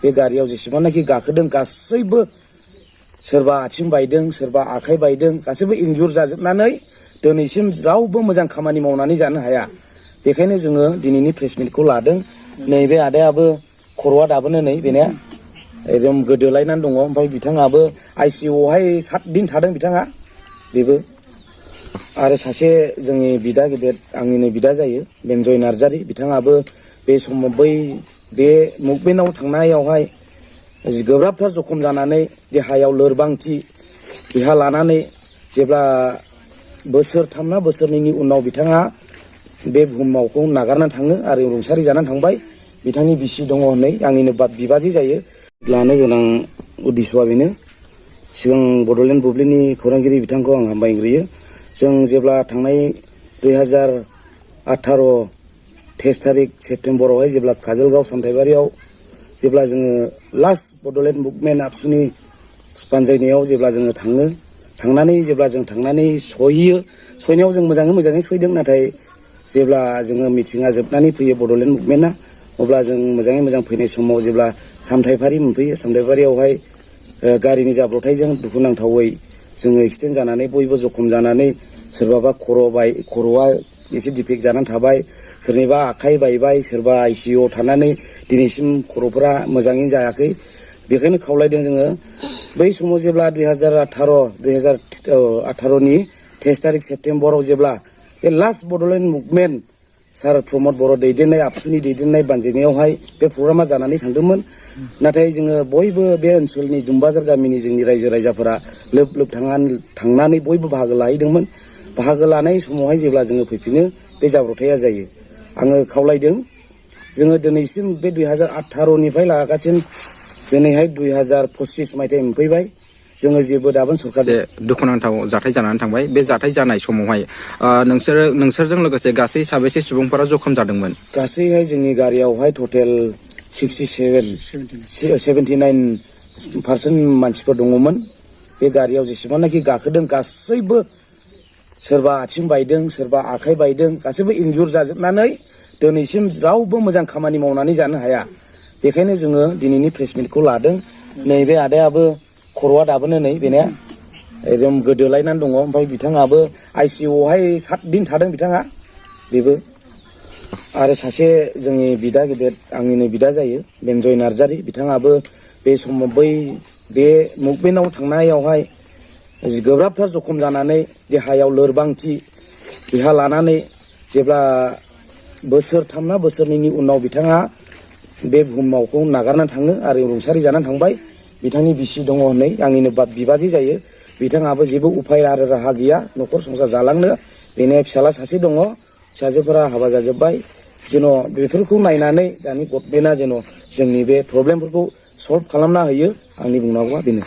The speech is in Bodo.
बे गारियाव जेसेबांनाखि गाखोदों गासैबो सोरबा आथिं बायदों सोरबा आखाइ बायदों गासैबो इन्जुर जाजोबनानै दिनैसिम रावबो मोजां खामानि मावनानै जानो हाया। बेखायनो जोङो दिनैनि प्रेस मिटखौ लादों। नैबे आदायाबो खर'आ दाबोनो नै बेना एकदम गोदोलायनानै दङ। ओमफ्राय बिथाङाबो ICUआवहाय 7 दिन थादों बिथाङा बेबो। आरो सासे जोंनि बिदा गिदिर आंनिनो बिदा जायो बेनजय नार्जारी, बिथाङाबो बे समाव बे मुभमेन्टआव थांनायावहाय गोब्राबथार जखम जानानै देहायाव लोरबांथि देहा लानानै जेब्ला बोसोरथाम बोसोरनैनि उनाव बिथाङा बे बुहुमावखौ नागारनानै थाङो आरो रुंसारि जानानै थांबाय। बिथांनि बिसि दङ नै आंनिनो बिबाजै जायो। लानो गोनां उद्देश्यआ बेनो, सिगां बड'लेण्ड बुब्लिनि खौरांगिरि बिथांखौ आं हामबायग्रोयो। जों जेब्ला थांनाय 2018 23 थारिख सेप्तेम्बरावहाय जेब्ला काजलगाव सामथाइबारियाव जेब्ला जोङो लास्ट बड'लेण्ड मुभमेन्ट आबसुनि बानजायनायाव जेब्ला जोङो थांनानै जेब्ला जों थांनानै सहैनायाव जों मोजाङै सहैदों। नाथाय जेब्ला जोङो मिटिङा जोबनानै फैयो बड'लेण्ड मुभमेन्टआ, अब्ला जों मोजाङै मोजां फैनाय समाव जेब्ला सामथाइबारि मोनफैयो, सामथाइबारियावहाय गारिनि जाब्रबथायजों दुखुनांथावै जोङो एक्सिडेन्ट जानानै बयबो जखम जानानै सोरबाबा खर'आ एसे डिफेक्ट जानानै थाबाय, सोरनिबा आखाइ बायबाय, सोरबा ICUआव थानानै दिनैसिम खर'फोरा मोजाङै जायाखै। बेखायनो खावलायदों जोङो बै समाव जेब्ला 2018नि 23 थारिख सेप्तेम्बराव जेब्ला बे लास्ट बड'लेण्ड मुभमेन्ट सार प्रमद बर' दैदेननाय आबसुनि दैदेननाय बानजायनायावहाय बे प्रग्रामा जानानै थांदोंमोन। नाथाय जोङो बयबो बे ओनसोलनि दुमबाजार गामिनि जोंनि रायजो राजाफोरा लोब थांनानै बयबो बाहागो लाहैदोंमोन। बाहागो लानाय समावहाय जेब्ला जोङो फैफिनो बे जाब्रबथाया जायो। आङो खावलायदों जोङो दिनैसिम बे 2018निफ्राय लागासिनो दिनैहाय 2025 मायथाइ मोनफैबाय, जोङो जेबो दाबो सरकार दुखुनांथाव जाथाय जानानै थांबाय। बे जाथाय जानाय समावहाय नोंसोरजों लोगोसे गासै साबेसे सुबुंफोरा जखम जादोंमोन? गासैहाय जोंनि गारियावहाय टटेल 79% मानसिफोर दङमोन। बे गारियाव जेसेबांनाखि गाखोदों गासैबो सोरबा आथिं बायदों सोरबा आखाइ बायदों गासैबो इन्जुर जाजोबनानै दिनैसिम रावबो मोजां खामानि मावनानै जानो हाया। बेखायनो जोङो दिनैनि प्रेस मिटखौ लादों। नैबे आदायाबो खर'आ दाबोनो नै बेना एकदम गोदोलायनानै दङ। ओमफ्राय बिथाङाबो ICUआवहाय 7 दिन थादों बिथाङा बेबो। आरो सासे जोंनि बिदा गिदिर आंनिनो बिदा जायो बेनजय नार्जारी, बिथाङाबो बे समाव बे मुभमेन्टआव थांनायावहाय गोब्राबथार जखम जानानै देहायाव लोरबांथि देहा लानानै जेब्ला बोसोरथाम बोसोरनैनि उनाव बिथाङा बे बुहुमावखौ नागारनानै थाङो आरो रुंसारि जानानै थांबाय। बिथांनि बिसि दङ नै आंनिनो बिबाजै जायो। बिथाङाबो जेबो उफाय आरो राहा गैया न'खर संसार जालांनो। बेनो फिसाला सासे दङ, फिसाजोफोरा हाबा जाजोब्बाय। जेन' बेफोरखौ नायनानै दानि गभर्नमेन्टआ जेन' जोंनि बे प्रब्लेमफोरखौ सल्भ खालामना होयो। आंनि बुंनांगौआ बेनो।